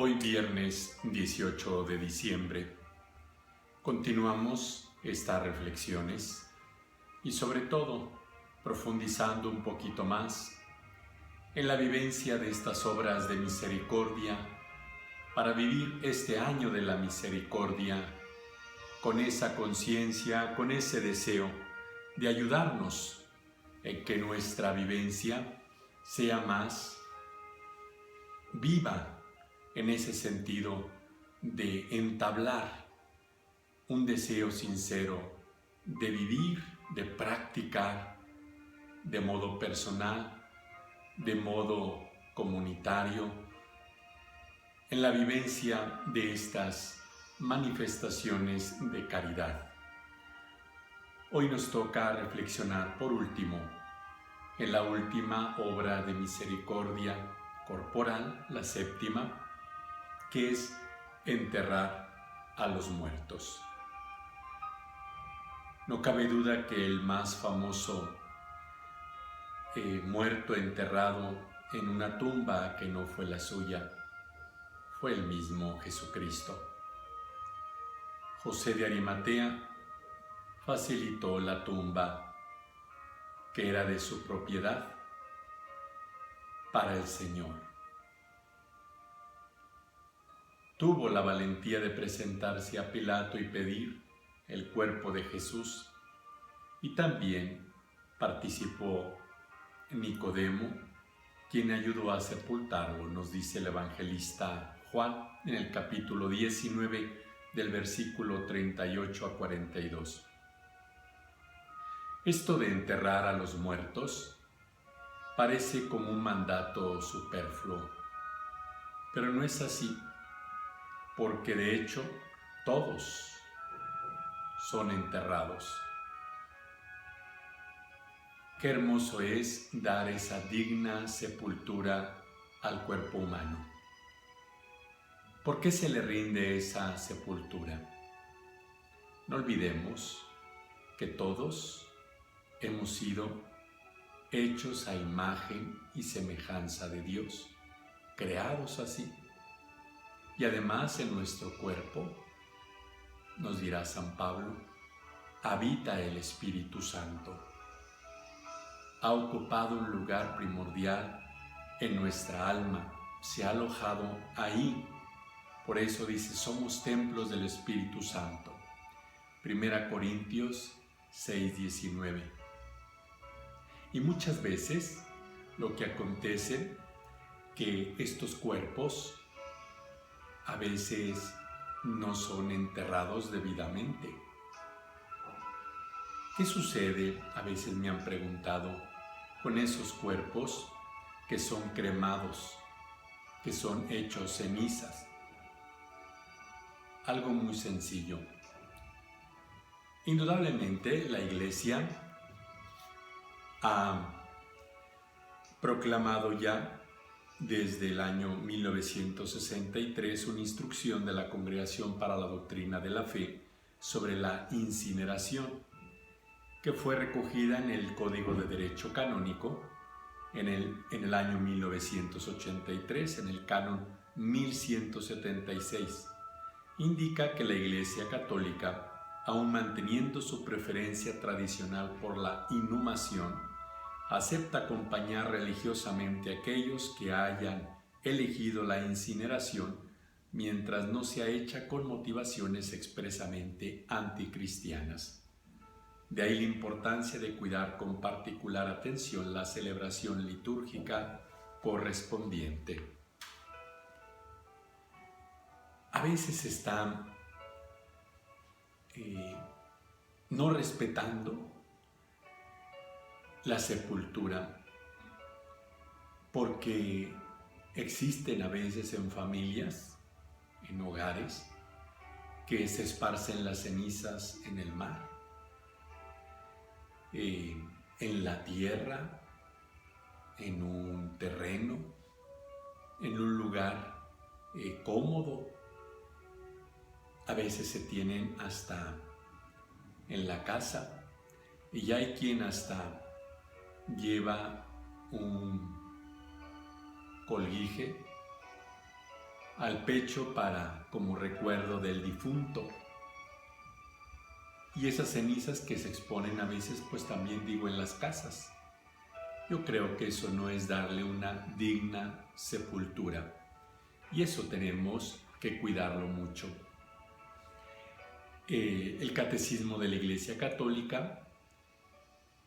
Hoy viernes 18 de diciembre continuamos estas reflexiones y sobre todo profundizando un poquito más en la vivencia de estas obras de misericordia para vivir este año de la misericordia con esa conciencia, con ese deseo de ayudarnos en que nuestra vivencia sea más viva en ese sentido de entablar un deseo sincero de vivir, de practicar de modo personal, de modo comunitario, en la vivencia de estas manifestaciones de caridad. Hoy nos toca reflexionar por último en la última obra de misericordia corporal, la séptima, que es enterrar a los muertos. No cabe duda que el más famoso muerto enterrado en una tumba que no fue la suya fue el mismo Jesucristo. José de Arimatea facilitó la tumba que era de su propiedad para el Señor. Tuvo la valentía de presentarse a Pilato y pedir el cuerpo de Jesús, y también participó Nicodemo, quien ayudó a sepultarlo, nos dice el evangelista Juan en el capítulo 19 del versículo 38 a 42. Esto de enterrar a los muertos parece como un mandato superfluo, pero no es así, porque de hecho todos son enterrados. Qué hermoso es dar esa digna sepultura al cuerpo humano. ¿Por qué se le rinde esa sepultura? No olvidemos que todos hemos sido hechos a imagen y semejanza de Dios, creados así. Y además en nuestro cuerpo, nos dirá San Pablo, habita el Espíritu Santo. Ha ocupado un lugar primordial en nuestra alma, se ha alojado ahí. Por eso dice, somos templos del Espíritu Santo. 1 Corintios 6:19. Y muchas veces lo que acontece que estos cuerpos a veces no son enterrados debidamente. ¿Qué sucede? A veces me han preguntado con esos cuerpos que son cremados, que son hechos cenizas. Algo muy sencillo. Indudablemente la Iglesia ha proclamado ya desde el año 1963 una instrucción de la Congregación para la Doctrina de la Fe sobre la incineración, que fue recogida en el Código de Derecho Canónico en el año 1983, en el canon 1176. Indica que la Iglesia Católica, aun manteniendo su preferencia tradicional por la inhumación, acepta acompañar religiosamente a aquellos que hayan elegido la incineración mientras no sea hecha con motivaciones expresamente anticristianas. De ahí la importancia de cuidar con particular atención la celebración litúrgica correspondiente. A veces se está no respetando la sepultura, porque existen a veces en familias, en hogares, que se esparcen las cenizas en el mar, en la tierra, en un terreno, en un lugar cómodo. A veces se tienen hasta en la casa, y ya hay quien hasta lleva un colguije al pecho como recuerdo del difunto. Y esas cenizas que se exponen a veces, pues también digo, en las casas. Yo creo que eso no es darle una digna sepultura. Y eso tenemos que cuidarlo mucho. El Catecismo de la Iglesia Católica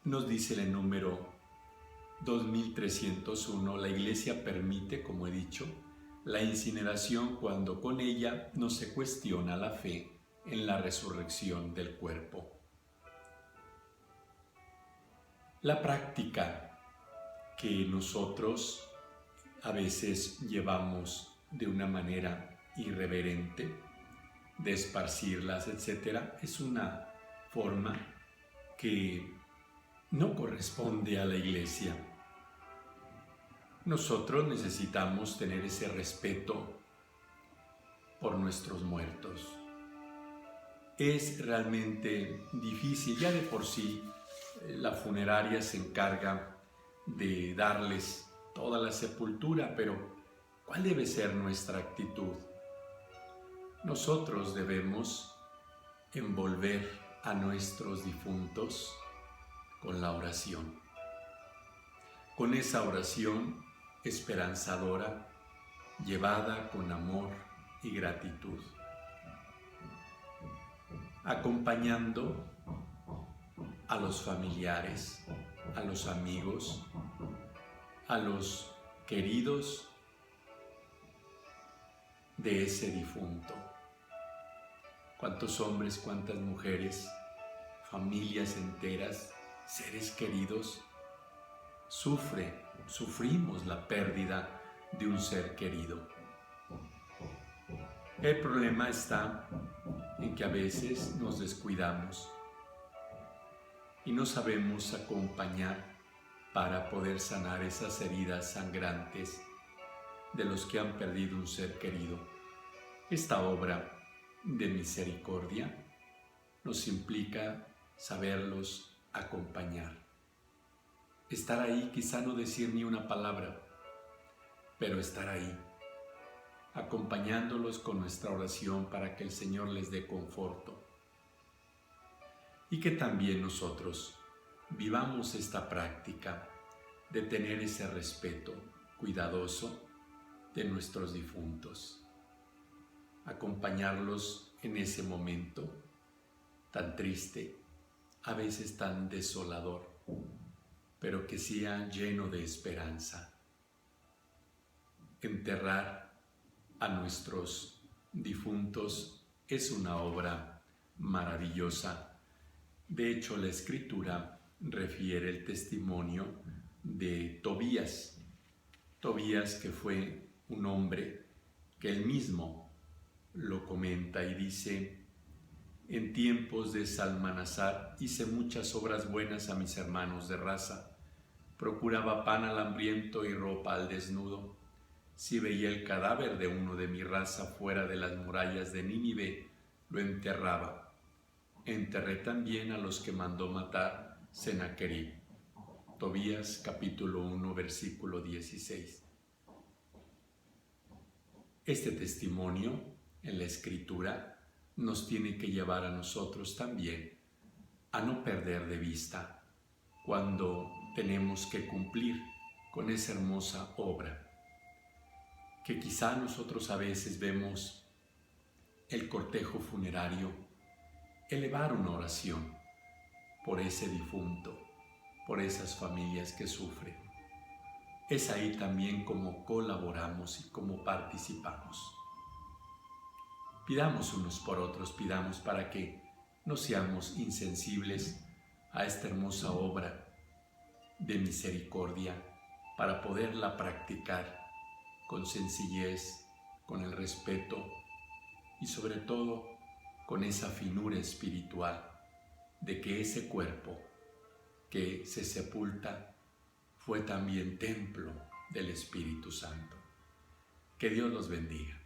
nos dice en el número 2301, la Iglesia permite, como he dicho, la incineración cuando con ella no se cuestiona la fe en la resurrección del cuerpo. La práctica que nosotros a veces llevamos de una manera irreverente, de esparcirlas, etc., es una forma que no corresponde a la Iglesia. Nosotros necesitamos tener ese respeto por nuestros muertos. Es realmente difícil, ya de por sí la funeraria se encarga de darles toda la sepultura, pero ¿cuál debe ser nuestra actitud? Nosotros debemos envolver a nuestros difuntos con la oración. Con esa oración esperanzadora, llevada con amor y gratitud. Acompañando a los familiares, a los amigos, a los queridos de ese difunto. Cuántos hombres, cuántas mujeres, familias enteras, seres queridos, sufrimos la pérdida de un ser querido. El problema está en que a veces nos descuidamos y no sabemos acompañar para poder sanar esas heridas sangrantes de los que han perdido un ser querido. Esta obra de misericordia nos implica saberlos acompañar. Estar ahí, quizá no decir ni una palabra, pero estar ahí, acompañándolos con nuestra oración para que el Señor les dé conforto. Y que también nosotros vivamos esta práctica de tener ese respeto cuidadoso de nuestros difuntos. Acompañarlos en ese momento tan triste, a veces tan desolador, pero que sea lleno de esperanza. Enterrar a nuestros difuntos es una obra maravillosa. De hecho, la Escritura refiere el testimonio de Tobías. Tobías, que fue un hombre que él mismo lo comenta y dice: en tiempos de Salmanasar hice muchas obras buenas a mis hermanos de raza. Procuraba pan al hambriento y ropa al desnudo. Si veía el cadáver de uno de mi raza fuera de las murallas de Nínive, lo enterraba. Enterré también a los que mandó matar Sennacherib. Tobías capítulo 1, versículo 16. Este testimonio en la Escritura nos tiene que llevar a nosotros también a no perder de vista cuando tenemos que cumplir con esa hermosa obra, que quizá nosotros a veces vemos el cortejo funerario, elevar una oración por ese difunto, por esas familias que sufren. Es ahí también como colaboramos y como participamos. Pidamos unos por otros, pidamos para que no seamos insensibles a esta hermosa obra de misericordia, para poderla practicar con sencillez, con el respeto y sobre todo con esa finura espiritual de que ese cuerpo que se sepulta fue también templo del Espíritu Santo. Que Dios los bendiga.